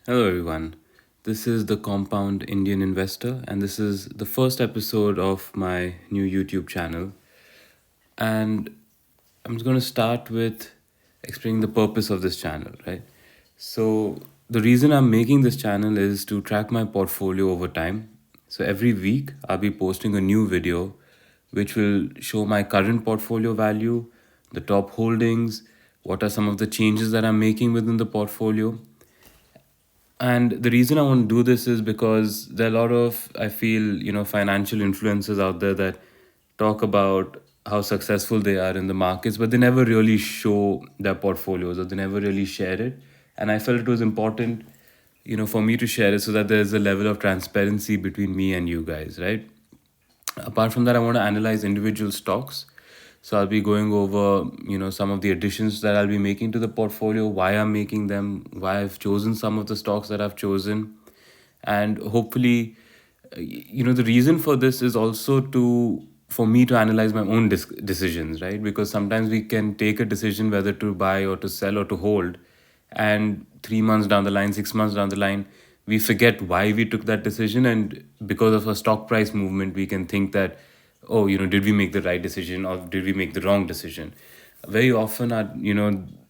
Hello, everyone. This is the Compound Indian Investor, and this is the first episode of my new YouTube channel. And I'm just going to start with explaining the purpose of this channel, right? So, the reason I'm making this channel is to track my portfolio over time. So, every week I'll be posting a new video which will show my current portfolio value, the top holdings, what are some of the changes that I'm making within the portfolio, and the reason I want to do this is because there are a lot of, I feel, financial influencers out there that talk about how successful they are in the markets, but they never really show their portfolios or they never really share it. And I felt it was important, for me to share it so that there's a level of transparency between me and you guys, right? Apart from that, I want to analyze individual stocks. So I'll be going over, some of the additions that I'll be making to the portfolio, why I'm making them, why I've chosen some of the stocks that I've chosen. And hopefully, the reason for this is also to for me to analyze my own decisions, right? Because sometimes we can take a decision whether to buy or to sell or to hold, and 3 months down the line, 6 months down the line, we forget why we took that decision, and because of a stock price movement, we can think that, oh, did we make the right decision or did we make the wrong decision? Very often,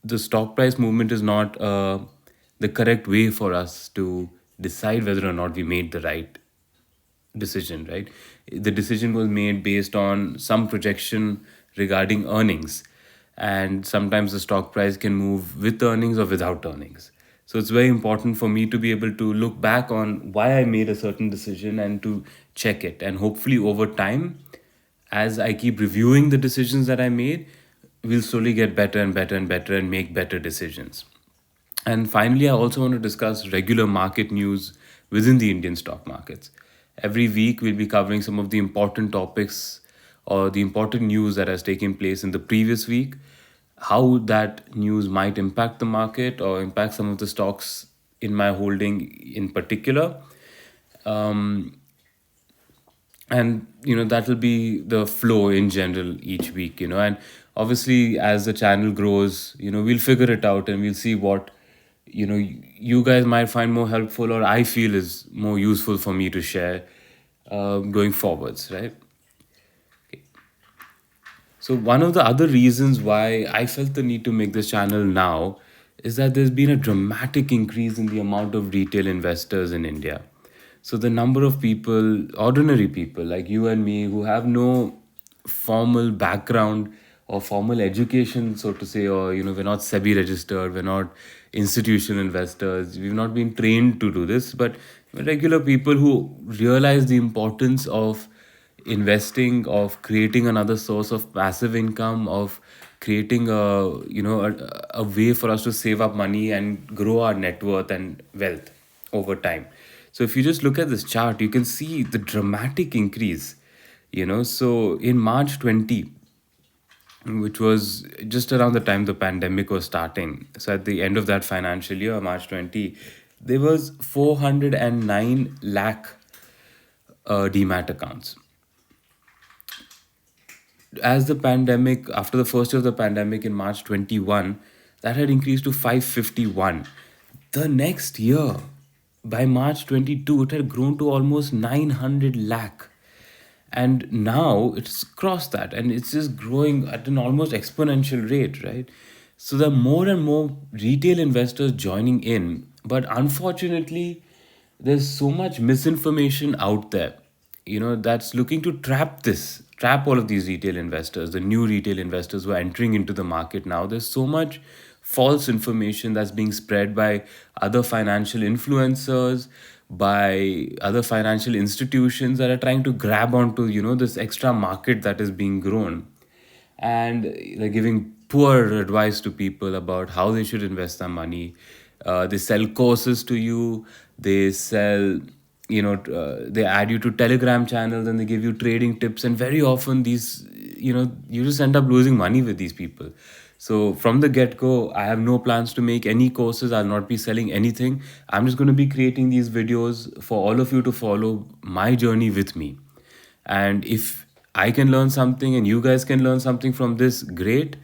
the stock price movement is not the correct way for us to decide whether or not we made the right decision, right? The decision was made based on some projection regarding earnings. And sometimes the stock price can move with earnings or without earnings. So it's very important for me to be able to look back on why I made a certain decision and to check it. And hopefully, over time, as I keep reviewing the decisions that I made, we'll slowly get better and better and better and make better decisions. And finally, I also want to discuss regular market news within the Indian stock markets. Every week, we'll be covering some of the important topics or the important news that has taken place in the previous week, how that news might impact the market or impact some of the stocks in my holding in particular. Um, and that will be the flow in general each week, and obviously as the channel grows, we'll figure it out and we'll see what you guys might find more helpful or I feel is more useful for me to share going forwards, right? So one of the other reasons why I felt the need to make this channel now is that there's been a dramatic increase in the amount of retail investors in India. So the number of people, ordinary people like you and me, who have no formal background or formal education, so to say, or we're not SEBI registered, we're not institutional investors, we've not been trained to do this, but regular people who realize the importance of investing, of creating another source of passive income, of creating a way for us to save up money and grow our net worth and wealth over time. So if you just look at this chart, you can see the dramatic increase. So in March 20, which was just around the time the pandemic was starting, so at the end of that financial year, March 20, there was 409 lakh demat accounts. As the pandemic, after the first year of the pandemic in March 21, that had increased to 551. The next year, by March 22, it had grown to almost 900 lakh. And now it's crossed that and it's just growing at an almost exponential rate, right? So there are more and more retail investors joining in, but unfortunately, there's so much misinformation out there, that's looking to trap all of these retail investors, the new retail investors who are entering into the market now. There's so much false information that's being spread by other financial influencers, by other financial institutions that are trying to grab onto this extra market that is being grown, and they're giving poor advice to people about how they should invest their money. They sell courses to you. They sell, they add you to Telegram channels and they give you trading tips. And very often, these, you just end up losing money with these people. So from the get go, I have no plans to make any courses. I'll not be selling anything. I'm just going to be creating these videos for all of you to follow my journey with me. And if I can learn something and you guys can learn something from this, great.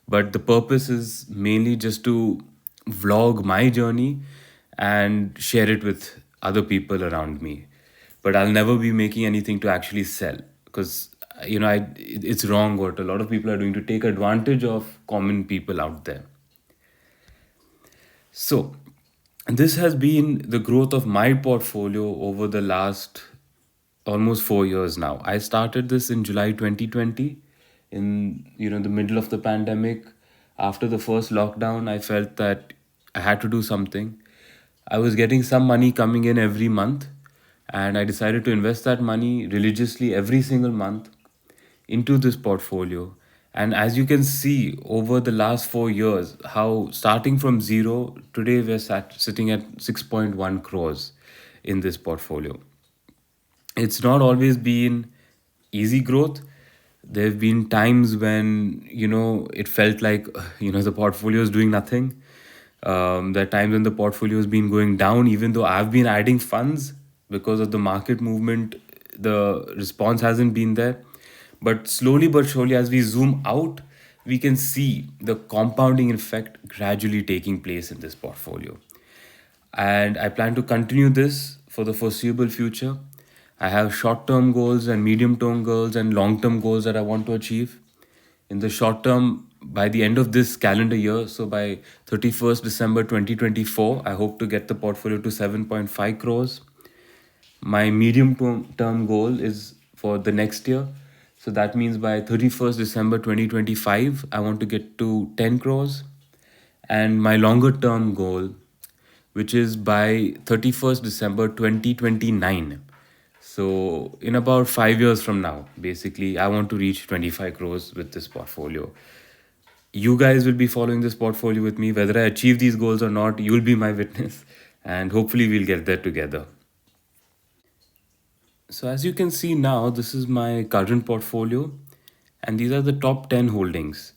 But the purpose is mainly just to vlog my journey and share it with other people around me. But I'll never be making anything to actually sell because it's wrong what a lot of people are doing to take advantage of common people out there. So, this has been the growth of my portfolio over the last almost 4 years now. I started this in July 2020, in the middle of the pandemic. After the first lockdown, I felt that I had to do something. I was getting some money coming in every month, and I decided to invest that money religiously every single month into this portfolio. And as you can see over the last 4 years, how starting from zero, today we're sitting at 6.1 crores in this portfolio. It's not always been easy growth. There have been times when it felt like the portfolio is doing nothing. There are times when the portfolio has been going down, even though I've been adding funds because of the market movement. The response hasn't been there, but slowly but surely, as we zoom out, we can see the compounding effect gradually taking place in this portfolio. And I plan to continue this for the foreseeable future. I have short term goals and medium term goals and long term goals that I want to achieve. In the short term, by the end of this calendar year, so by 31st December 2024, I hope to get the portfolio to 7.5 crores. My medium term goal is for the next year. So that means by 31st December 2025, I want to get to 10 crores. And my longer term goal, which is by 31st December 2029. So, in about 5 years from now, basically, I want to reach 25 crores with this portfolio. You guys will be following this portfolio with me. Whether I achieve these goals or not, you'll be my witness. And hopefully, we'll get there together. So, as you can see now, this is my current portfolio, and these are the top 10 holdings.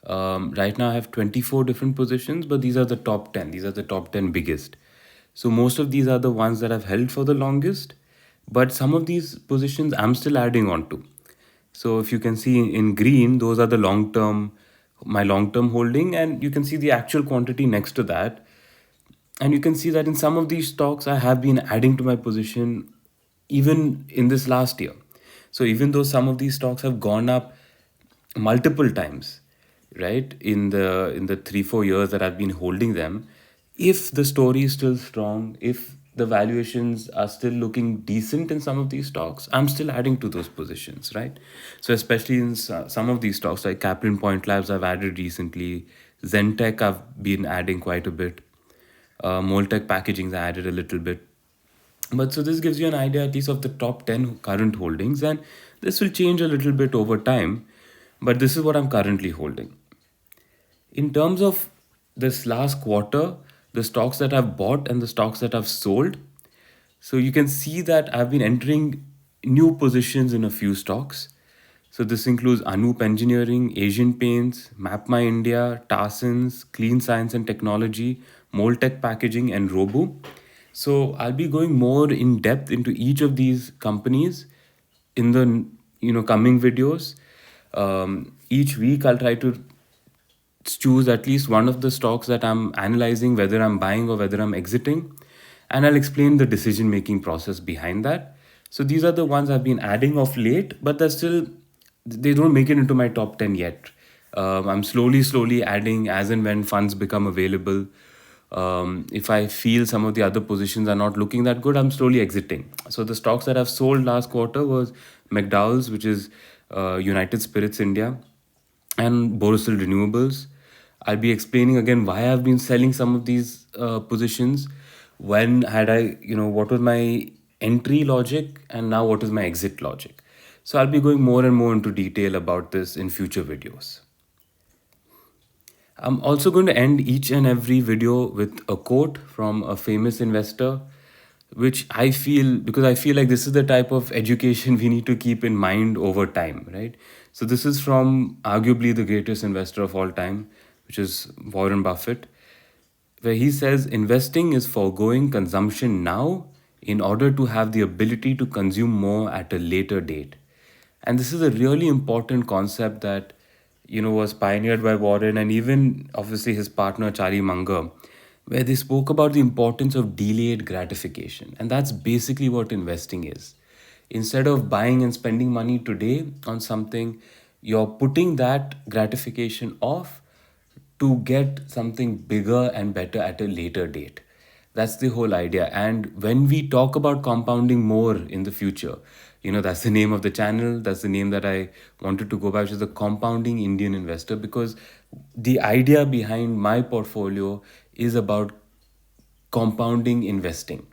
Right now, I have 24 different positions, but these are the top 10. These are the top 10 biggest. So, most of these are the ones that I've held for the longest, but some of these positions I'm still adding on to. So, if you can see in green, those are the my long term holding, and you can see the actual quantity next to that. And you can see that in some of these stocks, I have been adding to my position even in this last year. So even though some of these stocks have gone up multiple times, right, in the 3-4 years that I've been holding them, if the story is still strong, if the valuations are still looking decent in some of these stocks, I'm still adding to those positions, right? So especially in some of these stocks like Kaplan Point Labs, I've added recently. Zentech, I've been adding quite a bit. Moltech Packaging, I added a little bit. But so this gives you an idea at least of the top 10 current holdings, and this will change a little bit over time. But this is what I'm currently holding. In terms of this last quarter, the stocks that I've bought and the stocks that I've sold, so you can see that I've been entering new positions in a few stocks. So this includes Anup Engineering, Asian Paints, MapMy India, Tarsons, Clean Science and Technology, Moltech Packaging, and Robo. So I'll be going more in depth into each of these companies in the coming videos. Each week I'll try to choose at least one of the stocks that I'm analyzing, whether I'm buying or whether I'm exiting, and I'll explain the decision making process behind that. So these are the ones I've been adding of late, but they don't make it into my top 10 yet. I'm slowly adding as and when funds become available. If I feel some of the other positions are not looking that good, I'm slowly exiting. So the stocks that I've sold last quarter was McDowell's, which is United Spirits India, and Borosil Renewables. I'll be explaining again why I've been selling some of these positions. When had what was my entry logic, and now what is my exit logic. So I'll be going more and more into detail about this in future videos. I'm also going to end each and every video with a quote from a famous investor, which because I feel like this is the type of education we need to keep in mind over time, right? So, this is from arguably the greatest investor of all time, which is Warren Buffett, where he says investing is foregoing consumption now in order to have the ability to consume more at a later date. And this is a really important concept that was pioneered by Warren and even obviously his partner Charlie Munger. where they spoke about the importance of delayed gratification. And that's basically what investing is. Instead of buying and spending money today on something, you're putting that gratification off to get something bigger and better at a later date. That's the whole idea. And when we talk about compounding more in the future, that's the name of the channel. That's the name that I wanted to go by, which is the Compounding Indian Investor, because the idea behind my portfolio is about compounding investing.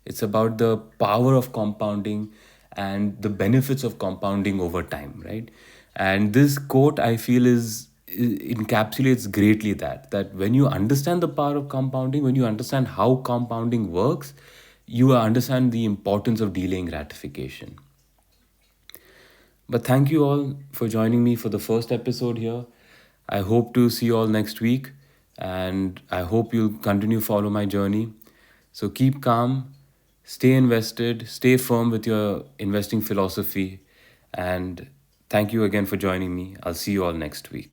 It's about the power of compounding and the benefits of compounding over time, right? And this quote I feel encapsulates greatly that when you understand the power of compounding, when you understand how compounding works, you understand the importance of delaying gratification. But thank you all for joining me for the first episode here. I hope to see you all next week, and I hope you'll continue follow my journey. So keep calm, stay invested, stay firm with your investing philosophy, and thank you again for joining me. I'll see you all next week.